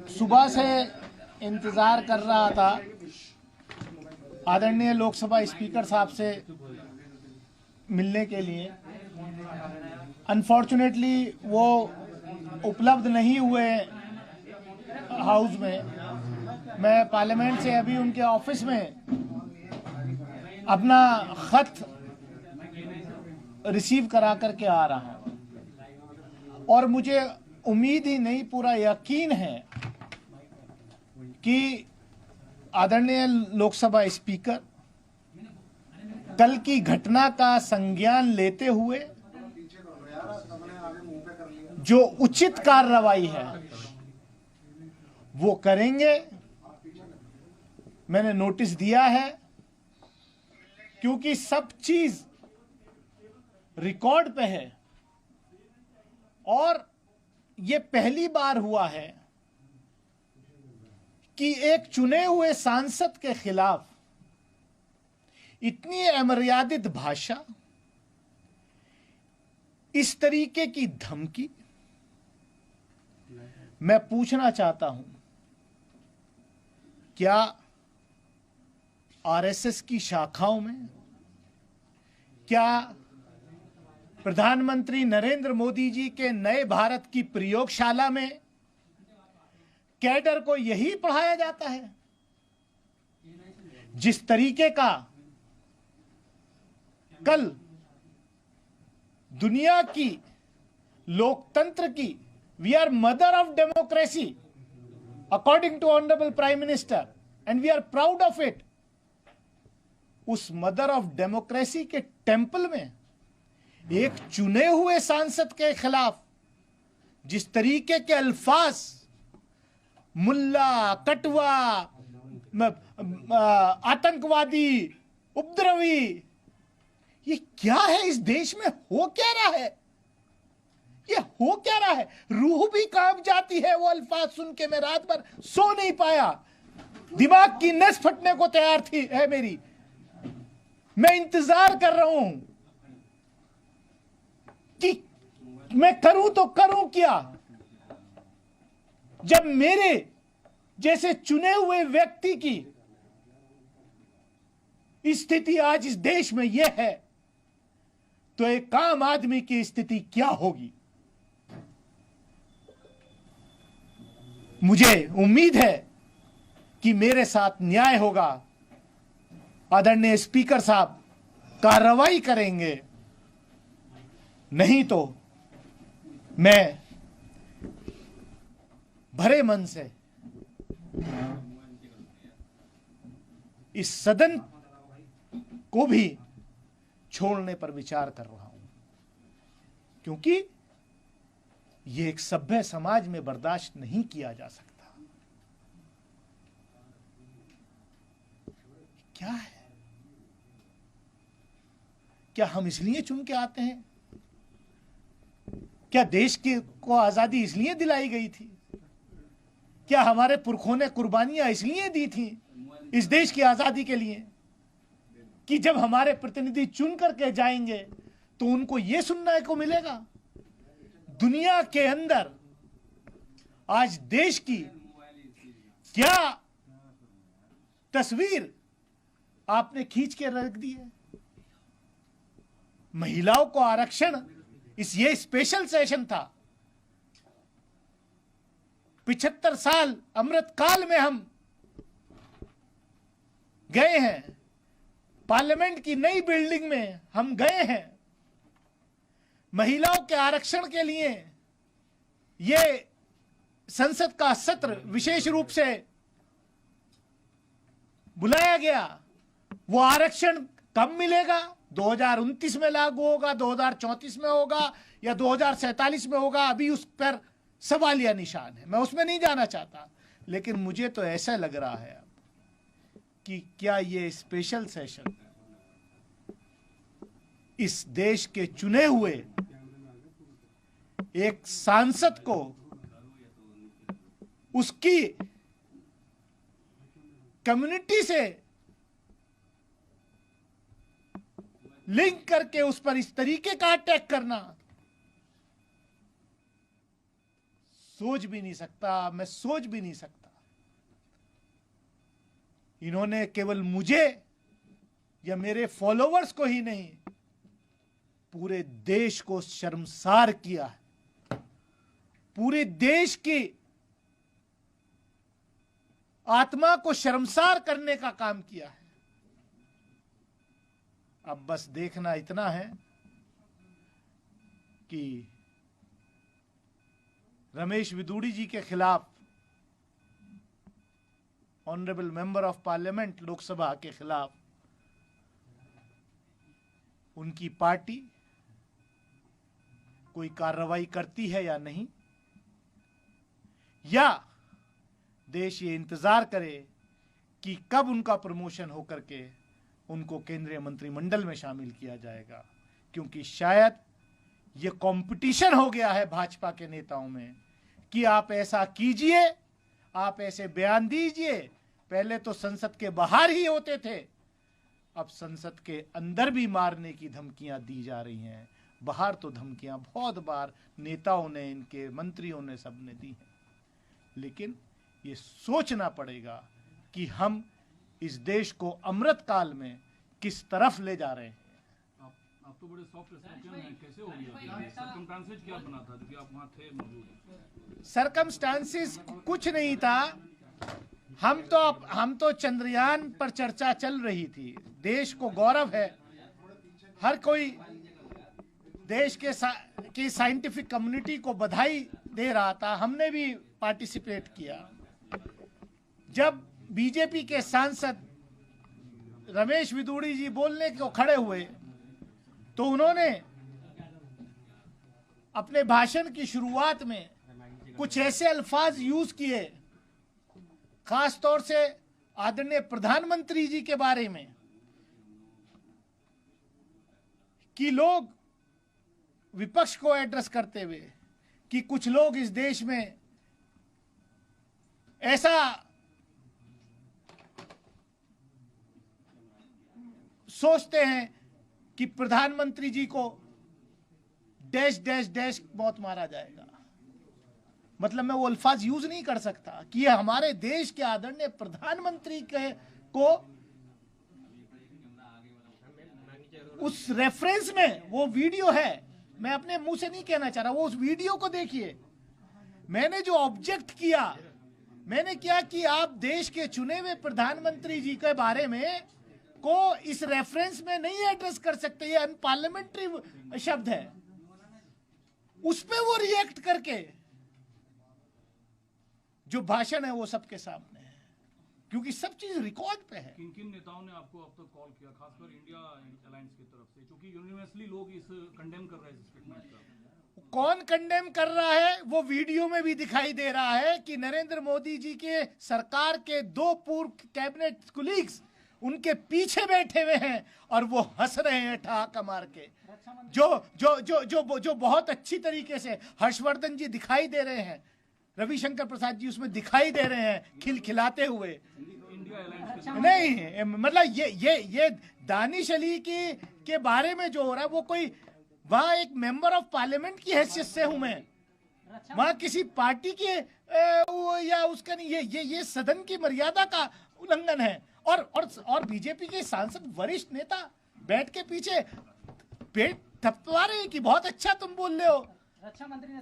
सुबह से इंतज़ार कर रहा था आदरणीय लोकसभा स्पीकर साहब से मिलने के लिए। अनफॉर्चुनेटली वो उपलब्ध नहीं हुए हाउस में। मैं पार्लियामेंट से अभी उनके ऑफिस में अपना खत रिसीव करा करके आ रहा हूं और मुझे उम्मीद ही नहीं, पूरा यकीन है कि आदरणीय लोकसभा स्पीकर कल की घटना का संज्ञान लेते हुए जो उचित कार्रवाई है वो करेंगे। मैंने नोटिस दिया है क्योंकि सब चीज रिकॉर्ड पे है और ये पहली बार हुआ है कि एक चुने हुए सांसद के खिलाफ इतनी अमर्यादित भाषा, इस तरीके की धमकी। मैं पूछना चाहता हूं, क्या आरएसएस की शाखाओं में, क्या प्रधानमंत्री नरेंद्र मोदी जी के नए भारत की प्रयोगशाला में कैडर को यही पढ़ाया जाता है? जिस तरीके का कल दुनिया की लोकतंत्र की, we are mother of democracy according to honourable prime minister and we are proud of it. उस मदर ऑफ डेमोक्रेसी के टेंपल में एक चुने हुए सांसद के खिलाफ जिस तरीके के अल्फाज, मुल्ला, कटवा, आतंकवादी, उपद्रवी, ये क्या है? इस देश में हो क्या रहा है? ये हो क्या रहा है? रूह भी कांप जाती है वो अल्फाज सुन के। मैं रात भर सो नहीं पाया, दिमाग की नस फटने को तैयार थी है मेरी। मैं इंतजार कर रहा हूं कि मैं करूं तो करूं क्या, जब मेरे जैसे चुने हुए व्यक्ति की स्थिति आज इस देश में यह है, तो एक आम आदमी की स्थिति क्या होगी? मुझे उम्मीद है कि मेरे साथ न्याय होगा। आदरणीय स्पीकर साहब कार्रवाई करेंगे, नहीं तो मैं भरे मन से इस सदन को भी छोड़ने पर विचार कर रहा हूं, क्योंकि यह एक सभ्य समाज में बर्दाश्त नहीं किया जा सकता। क्या है? क्या हम इसलिए चुन के आते हैं? क्या देश को आजादी इसलिए दिलाई गई थी? क्या हमारे पुरखों ने कुर्बानियां इसलिए दी थी इस देश की आजादी के लिए कि जब हमारे प्रतिनिधि चुन करके जाएंगे तो उनको यह सुनने को मिलेगा? दुनिया के अंदर आज देश की क्या तस्वीर आपने खींच के रख दी है? महिलाओं को आरक्षण, ये स्पेशल सेशन था। 75 साल अमृत काल में हम गए हैं, पार्लियामेंट की नई बिल्डिंग में हम गए हैं। महिलाओं के आरक्षण के लिए यह संसद का सत्र विशेष रूप से बुलाया गया। वो आरक्षण कब मिलेगा? 2029 में लागू होगा, 2034 में होगा या 2047 में होगा? अभी उस पर सवालिया निशान है। मैं उसमें नहीं जाना चाहता, लेकिन मुझे तो ऐसा लग रहा है अब कि क्या ये स्पेशल सेशन इस देश के चुने हुए एक सांसद को उसकी कम्युनिटी से लिंक करके उस पर इस तरीके का अटैक करना सोच भी नहीं सकता, मैं सोच भी नहीं सकता। इन्होंने केवल मुझे या मेरे फॉलोवर्स को ही नहीं, पूरे देश को शर्मसार किया है, पूरे देश की आत्मा को शर्मसार करने का काम किया है। अब बस देखना इतना है कि रमेश विदुड़ी जी के खिलाफ, honourable member of parliament Lok Sabha के खिलाफ, उनकी पार्टी कोई कार्रवाई करती है या नहीं, या देश ये इंतजार करे कि कब उनका प्रमोशन होकर के उनको केंद्रीय मंत्रिमंडल में शामिल किया जाएगा। क्योंकि शायद ये कंपटीशन हो गया है भाजपा के नेताओं में कि आप ऐसा कीजिए, आप ऐसे बयान दीजिए। पहले तो संसद के बाहर ही होते थे, अब संसद के अंदर भी मारने की धमकियां दी जा रही हैं। बाहर तो धमकियां बहुत बार नेताओं ने, इनके मंत्रियों ने, सबने दी हैं। लेकिन ये सोचना पड़ेगा कि हम इस देश को अमृत काल में किस तरफ ले जा रहे हैं। आप तो बड़े सॉफ्ट हैं, कैसे हो गया? सर्कमस्टांसेस क्या बना था जो कि आप वहां थे मौजूद? सर्कमस्टांसेस कुछ नहीं था। हम तो चंद्रयान पर चर्चा चल रही थी। देश को गौरव है, हर कोई देश की साइंटिफिक कम्युनिटी को बधाई दे रहा था, हमने भी पार्टिसिपेट किया। जब बीजेपी के सांसद रमेश विदुड़ी जी बोलने को खड़े हुए तो उन्होंने अपने भाषण की शुरुआत में कुछ ऐसे अल्फाज यूज किए, खास तौर से आदरणीय प्रधानमंत्री जी के बारे में, कि लोग विपक्ष को एड्रेस करते हुए कि कुछ लोग इस देश में ऐसा सोचते हैं कि प्रधानमंत्री जी को डैश डैश डैश मौत मारा जाएगा। मतलब मैं वो अल्फाज यूज नहीं कर सकता कि ये हमारे देश के आदरणीय प्रधानमंत्री को उस रेफरेंस में वो वीडियो है, मैं अपने मुंह से नहीं कहना चाह रहा, वो उस वीडियो को देखिए। मैंने जो ऑब्जेक्ट किया, मैंने क्या कि आप देश के चुने हुए प्रधानमंत्री जी के बारे में को इस रेफरेंस में नहीं एड्रेस कर सकते, ये अनपार्लियामेंट्री शब्द है। उस पे वो रिएक्ट करके जो भाषण है वो सबके सामने है, क्योंकि सब चीज रिकॉर्ड पे है। किन किन नेताओं ने आपको अब तक कॉल किया, खासकर इंडिया अलायंस की तरफ से, क्योंकि यूनिवर्सली लोग इस कंडेम कर रहे हैं स्टेटमेंट का? कौन कंडेम कर रहा है वो वीडियो में भी दिखाई दे रहा है कि नरेंद्र मोदी जी के सरकार के 2 पूर्व कैबिनेट कुलीग्स उनके पीछे बैठे हुए हैं और वो हंस रहे हैं ठहाका मार के। जो बहुत अच्छी तरीके से हर्षवर्धन जी दिखाई दे रहे हैं, रविशंकर प्रसाद जी उसमें दिखाई दे रहे हैं खिलखिलाते हुए। नहीं मतलब ये दानिश अली के बारे में जो हो रहा है वो कोई, वहां एक मेंबर ऑफ पार्लियामेंट की हैसियत से हूं मैं, वहां किसी पार्टी के या उसका नहीं, ये सदन की मर्यादा का उल्लंघन है। और बीजेपी के सांसद वरिष्ठ नेता बैठ के पीछे पेट थपथपा रहे हैं कि बहुत अच्छा तुम बोल रहे हो। रक्षा मंत्री ने